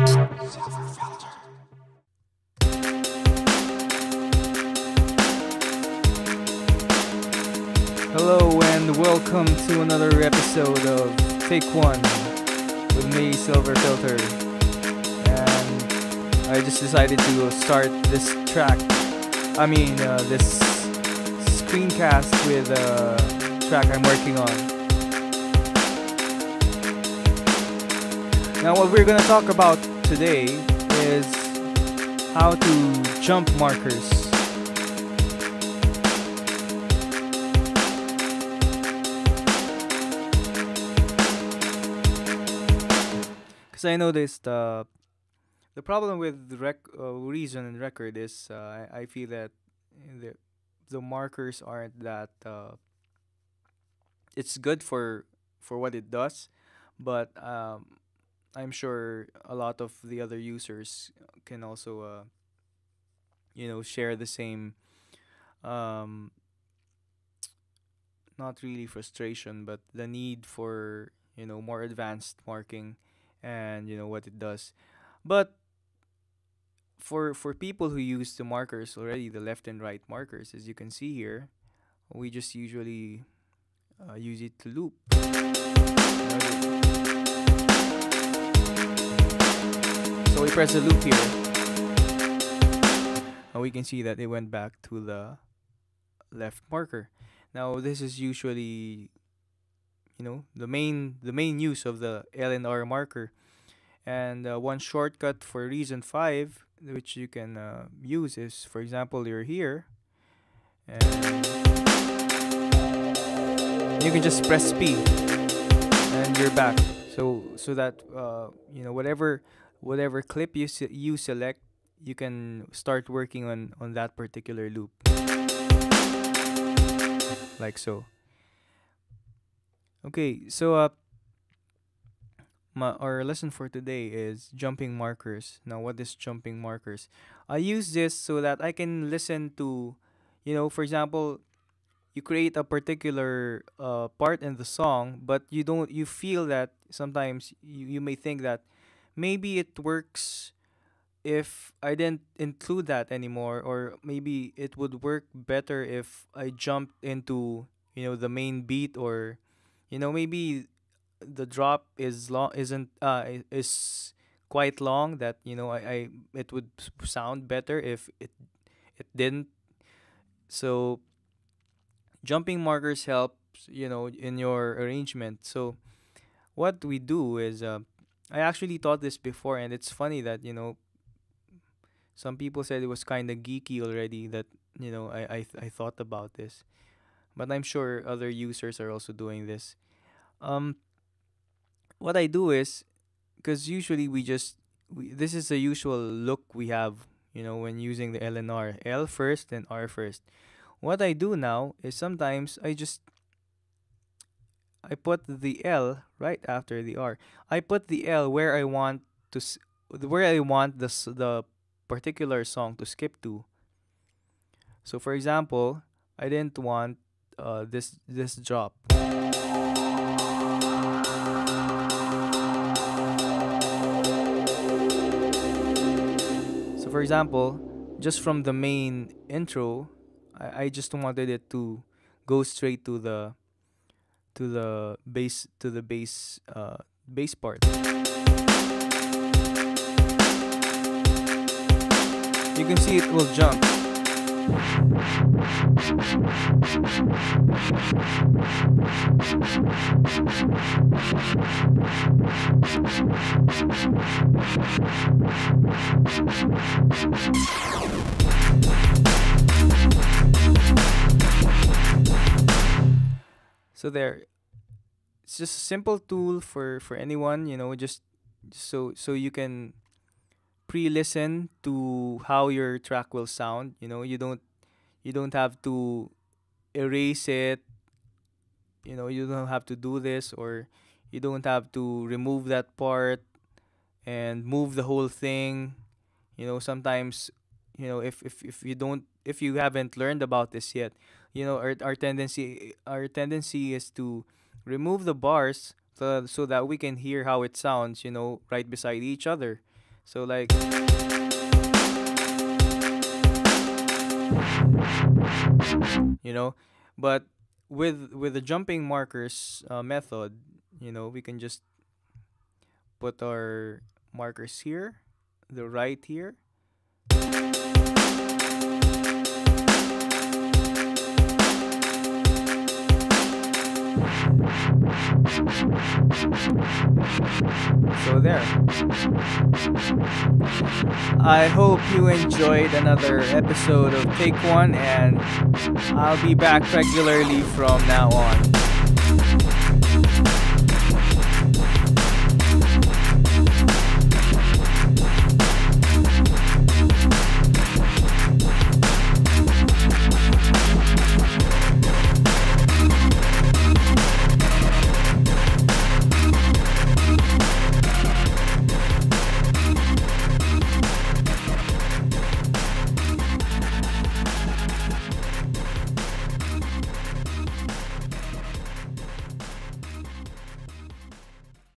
Silverfilter. Hello and welcome to another episode of Take One with me, Silverfilter. And I just decided to start this track. This screencast with a track I'm working on. Now, what we're gonna talk about today is how to jump markers. Because I noticed the problem with reason and record is I feel that the markers aren't that it's good for what it does, but I'm sure a lot of the other users can also share the same um, not really frustration, but the need for more advanced marking and what it does. But for people who use the markers already, the left and right markers, as you can see here, we just usually use it to loop. So we press the loop here, and we can see that it went back to the left marker. Now this is usually the main use of the L and R marker. And one shortcut for reason 5, which you can use, is, for example, you're here, and you can just press P, and you're back. So that whatever clip you select, you can start working on that particular loop, like so. Okay, so our lesson for today is jumping markers. Now, what is jumping markers? I use this so that I can listen to, for example, you create a particular part in the song, but you feel that sometimes you may think that maybe it works if I didn't include that anymore, or maybe it would work better if I jumped into the main beat, or maybe the drop is long isn't is quite long, that I it would sound better if it didn't. So jumping markers helps in your arrangement. So what we do is I actually thought this before, and it's funny that some people said it was kind of geeky already, that I thought about this, but I'm sure other users are also doing this. um what I do is, because usually this is the usual look we have, when using the L and R, L first and R first. What I do now is sometimes I put the L right after the R. I put the L where I want where I want the particular song to skip to. So for example, I didn't want this drop. So for example, just from the main intro, I just wanted it to go straight to the bass part. You can see it will jump. So there, it's just a simple tool for anyone, just so you can pre-listen to how your track will sound. You don't have to erase it. You don't have to do this, or you don't have to remove that part and move the whole thing. Sometimes, if you haven't learned about this yet, our tendency is to remove the bars, so that we can hear how it sounds, right beside each other. So like, you know, but with the jumping markers method, we can just put our markers here, the right here. So there. I hope you enjoyed another episode of Take One, and I'll be back regularly from now on.